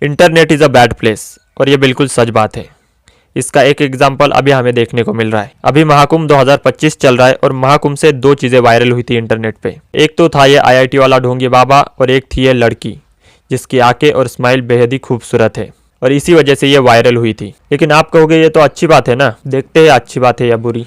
Internet is a bad place, और ये बिल्कुल सच बात है। इसका एक एग्जाम्पल अभी हमें देखने को मिल रहा है। अभी महाकुंभ 2025 चल रहा है और महाकुंभ से दो चीज़ें वायरल हुई थी इंटरनेट पे। एक तो था ये IIT वाला ढोंगी बाबा, और एक थी ये लड़की जिसकी आंखें और स्माइल बेहद ही खूबसूरत है, और इसी वजह से ये वायरल हुई थी। लेकिन आप कहोगे ये तो अच्छी बात है ना, देखते हैं अच्छी बात है या बुरी।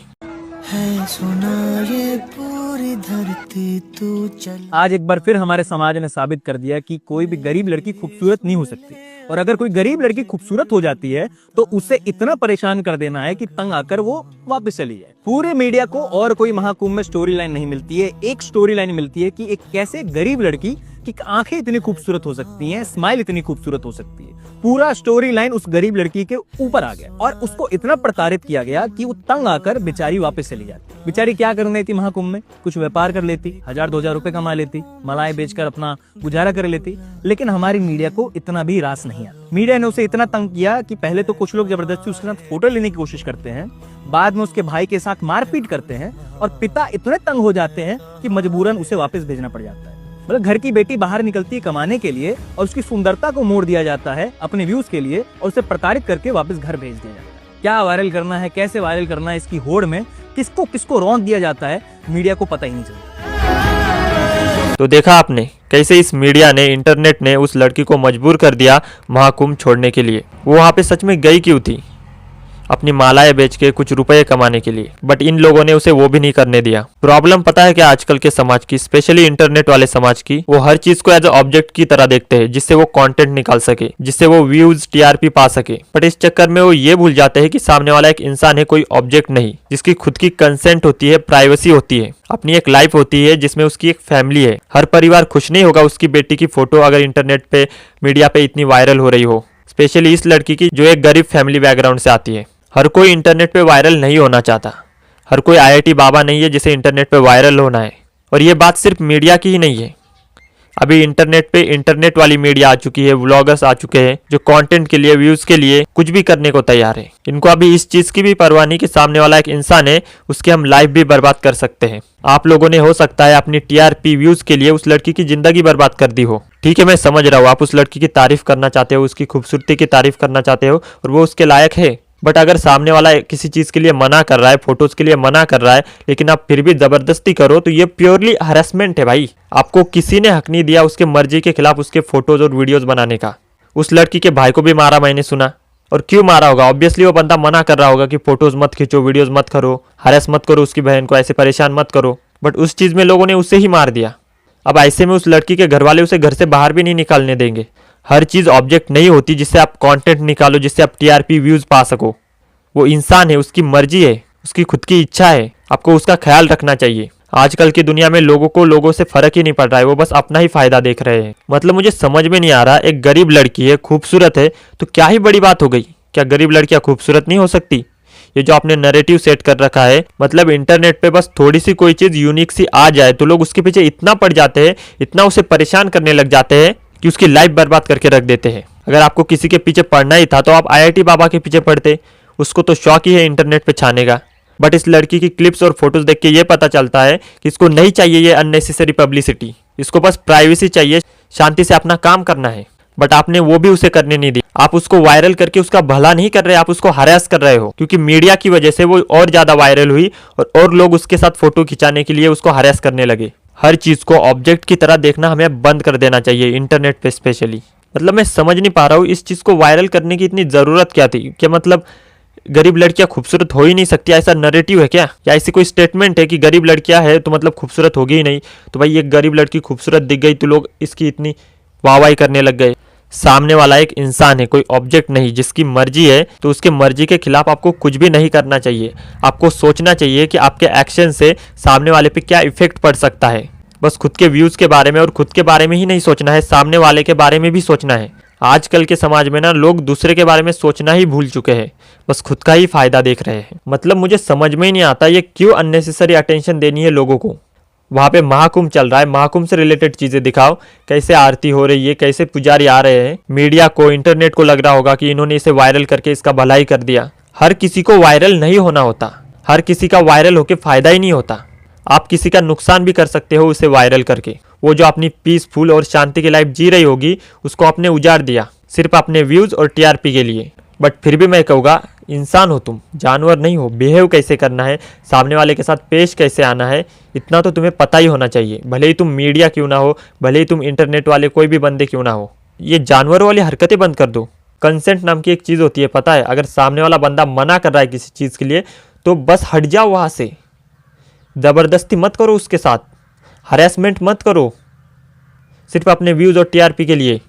है सुना ये पूरी धरती तू चल। आज एक बार फिर हमारे समाज ने साबित कर दिया कि कोई भी गरीब लड़की खूबसूरत नहीं हो सकती, और अगर कोई गरीब लड़की खूबसूरत हो जाती है तो उसे इतना परेशान कर देना है कि तंग आकर वो वापस चली जाए। पूरे मीडिया को और कोई महाकुंभ में स्टोरी लाइन नहीं मिलती है, एक स्टोरी लाइन मिलती है कि एक कैसे गरीब लड़की की आंखें इतनी खूबसूरत हो सकती हैं, स्माइल इतनी खूबसूरत हो सकती है। पूरा स्टोरी लाइन उस गरीब लड़की के ऊपर आ गया और उसको इतना प्रताड़ित किया गया कि वो तंग आकर बेचारी वापस चली जाती। बेचारी क्या करने थी महाकुंभ में, कुछ व्यापार कर लेती, 1000-2000 रुपए कमा लेती, मलाई बेचकर अपना गुजारा कर लेती। लेकिन हमारी मीडिया को इतना भी रास नहीं आता। मीडिया ने उसे इतना तंग किया कि पहले तो कुछ लोग जबरदस्ती उसके साथ फोटो लेने की कोशिश करते हैं, बाद में उसके भाई के साथ मारपीट करते हैं, और पिता इतने तंग हो जाते हैं कि मजबूरन उसे वापस भेजना पड़ जाता है। मतलब घर की बेटी बाहर निकलती है कमाने के लिए और उसकी सुंदरता को मोड़ दिया जाता है अपने व्यूज के लिए, और उसे प्रताड़ित करके वापस घर भेज दिया जाता है। क्या वायरल करना है, कैसे वायरल करना है, इसकी होड़ में किसको किसको रौंद दिया जाता है, मीडिया को पता ही नहीं चलता। तो देखा आपने कैसे इस मीडिया ने, इंटरनेट ने उस लड़की को मजबूर कर दिया महाकुंभ छोड़ने के लिए। वो वहाँ पे सच में गई क्यों थी? अपनी मालाएं बेच के कुछ रुपए कमाने के लिए। बट इन लोगों ने उसे वो भी नहीं करने दिया। प्रॉब्लम पता है क्या आजकल के समाज की, स्पेशली इंटरनेट वाले समाज की? वो हर चीज को एज ऑब्जेक्ट की तरह देखते हैं, जिससे वो कंटेंट निकाल सके, जिससे वो व्यूज TRP पा सके। बट इस चक्कर में वो ये भूल जाते हैं कि सामने वाला एक इंसान है, कोई ऑब्जेक्ट नहीं, जिसकी खुद की कंसेंट होती है, प्राइवेसी होती है, अपनी एक लाइफ होती है, जिसमें उसकी एक फैमिली है। हर परिवार खुश नहीं होगा उसकी बेटी की फोटो अगर इंटरनेट पे, मीडिया पे इतनी वायरल हो रही हो, स्पेशली इस लड़की की जो एक गरीब फैमिली बैकग्राउंड से आती है। हर कोई इंटरनेट पे वायरल नहीं होना चाहता। हर कोई IIT बाबा नहीं है जिसे इंटरनेट पे वायरल होना है। और ये बात सिर्फ मीडिया की ही नहीं है। अभी इंटरनेट पे इंटरनेट वाली मीडिया आ चुकी है, व्लॉगर्स आ चुके हैं जो कंटेंट के लिए, व्यूज के लिए कुछ भी करने को तैयार है। इनको अभी इस चीज की भी परवाह नहीं कि सामने वाला एक इंसान है, उसके हम लाइफ भी बर्बाद कर सकते हैं। आप लोगों ने हो सकता है अपनी TRP व्यूज के लिए उस लड़की की जिंदगी बर्बाद कर दी हो। ठीक है, मैं समझ रहा हूँ, आप उस लड़की की तारीफ करना चाहते हो, उसकी खूबसूरती की तारीफ करना चाहते हो, और वो उसके लायक है। बट अगर सामने वाला किसी चीज के लिए मना कर रहा है, फोटोज के लिए मना कर रहा है, लेकिन आप फिर भी जबरदस्ती करो, तो ये प्योरली हरेसमेंट है भाई। आपको किसी ने हक नहीं दिया उसके मर्जी के खिलाफ उसके फोटोज और वीडियोज बनाने का। उस लड़की के भाई को भी मारा मैंने सुना, और क्यों मारा होगा? ऑब्वियसली वो बंदा मना कर रहा होगा कि फोटोज मत खींचो, वीडियोज मत करो, हरेस मत करो उसकी बहन को, ऐसे परेशान मत करो। बट उस चीज में लोगों ने उसे ही मार दिया। अब ऐसे में उस लड़की के घर वाले उसे घर से बाहर भी नहीं निकालने देंगे। हर चीज ऑब्जेक्ट नहीं होती जिससे आप कंटेंट निकालो, जिससे आप TRP व्यूज पा सको। वो इंसान है, उसकी मर्जी है, उसकी खुद की इच्छा है, आपको उसका ख्याल रखना चाहिए। आजकल की दुनिया में लोगों को लोगों से फर्क ही नहीं पड़ रहा है, वो बस अपना ही फायदा देख रहे हैं। मतलब मुझे समझ में नहीं आ रहा, एक गरीब लड़की है, खूबसूरत है, तो क्या ही बड़ी बात हो गई? क्या गरीब लड़कियां खूबसूरत नहीं हो सकती? ये जो आपने नैरेटिव सेट कर रखा है, मतलब इंटरनेट पे बस थोड़ी सी कोई चीज यूनिक सी आ जाए तो लोग उसके पीछे इतना पड़ जाते हैं, इतना उसे परेशान करने लग जाते हैं कि उसकी लाइफ बर्बाद करके रख देते हैं। अगर आपको किसी के पीछे पड़ना ही था तो आप IIT बाबा के पीछे पड़ते, उसको तो शौक ही है इंटरनेट पे छाने का। बट इस लड़की की क्लिप्स और फोटोज देख के ये पता चलता है कि इसको नहीं चाहिए ये अननेसेसरी पब्लिसिटी, इसको बस प्राइवेसी चाहिए, शांति से अपना काम करना है। बट आपने वो भी उसे करने नहीं दी। आप उसको वायरल करके उसका भला नहीं कर रहे, आप उसको हरास कर रहे हो, क्योंकि मीडिया की वजह से वो और ज्यादा वायरल हुई और लोग उसके साथ फोटो खिंचाने के लिए उसको हरास करने लगे। हर चीज को ऑब्जेक्ट की तरह देखना हमें बंद कर देना चाहिए इंटरनेट पे स्पेशली। मतलब मैं समझ नहीं पा रहा हूँ इस चीज को वायरल करने की इतनी जरूरत क्या थी? क्या मतलब गरीब लड़कियां खूबसूरत हो ही नहीं सकती, ऐसा नैरेटिव है क्या? या ऐसी कोई स्टेटमेंट है कि गरीब लड़कियां है तो मतलब खूबसूरत होगी ही नहीं? तो भाई एक गरीब लड़की खूबसूरत दिख गई तो लोग इसकी इतनी वाहवाही करने लग गए। सामने वाला एक इंसान है, कोई ऑब्जेक्ट नहीं, जिसकी मर्जी है, तो उसके मर्जी के खिलाफ आपको कुछ भी नहीं करना चाहिए। आपको सोचना चाहिए कि आपके एक्शन से सामने वाले पे क्या इफेक्ट पड़ सकता है। बस खुद के व्यूज के बारे में और खुद के बारे में ही नहीं सोचना है, सामने वाले के बारे में भी सोचना है। आजकल के समाज में ना लोग दूसरे के बारे में सोचना ही भूल चुके हैं, बस खुद का ही फायदा देख रहे हैं। मतलब मुझे समझ में ही नहीं आता ये क्यों अननेसेसरी अटेंशन देनी है लोगों को। वहाँ पे महाकुंभ चल रहा है, महाकुंभ से रिलेटेड चीजें दिखाओ, कैसे आरती हो रही है, कैसे पुजारी आ रहे हैं। मीडिया को, इंटरनेट को लग रहा होगा कि इन्होंने इसे वायरल करके इसका भलाई कर दिया। हर किसी को वायरल नहीं होना होता, हर किसी का वायरल होके फायदा ही नहीं होता। आप किसी का नुकसान भी कर सकते हो उसे वायरल करके। वो जो अपनी पीसफुल और शांति की लाइफ जी रही होगी उसको आपने उजाड़ दिया। सिर्फ अपने व्यूज और टीआरपी के लिए। बट फिर भी मैं कहूँगा, इंसान हो तुम, जानवर नहीं हो। बिहेव कैसे करना है, सामने वाले के साथ पेश कैसे आना है, इतना तो तुम्हें पता ही होना चाहिए। भले ही तुम मीडिया क्यों ना हो, भले ही तुम इंटरनेट वाले कोई भी बंदे क्यों ना हो। ये जानवरों वाली हरकतें बंद कर दो। कंसेंट नाम की एक चीज़ होती है, पता है? अगर सामने वाला बंदा मना कर रहा है किसी चीज़ के लिए तो बस हट जाओ वहाँ से। ज़बरदस्ती मत करो उसके साथ, हरेसमेंट मत करो सिर्फ अपने व्यूज़ और टीआरपी के लिए।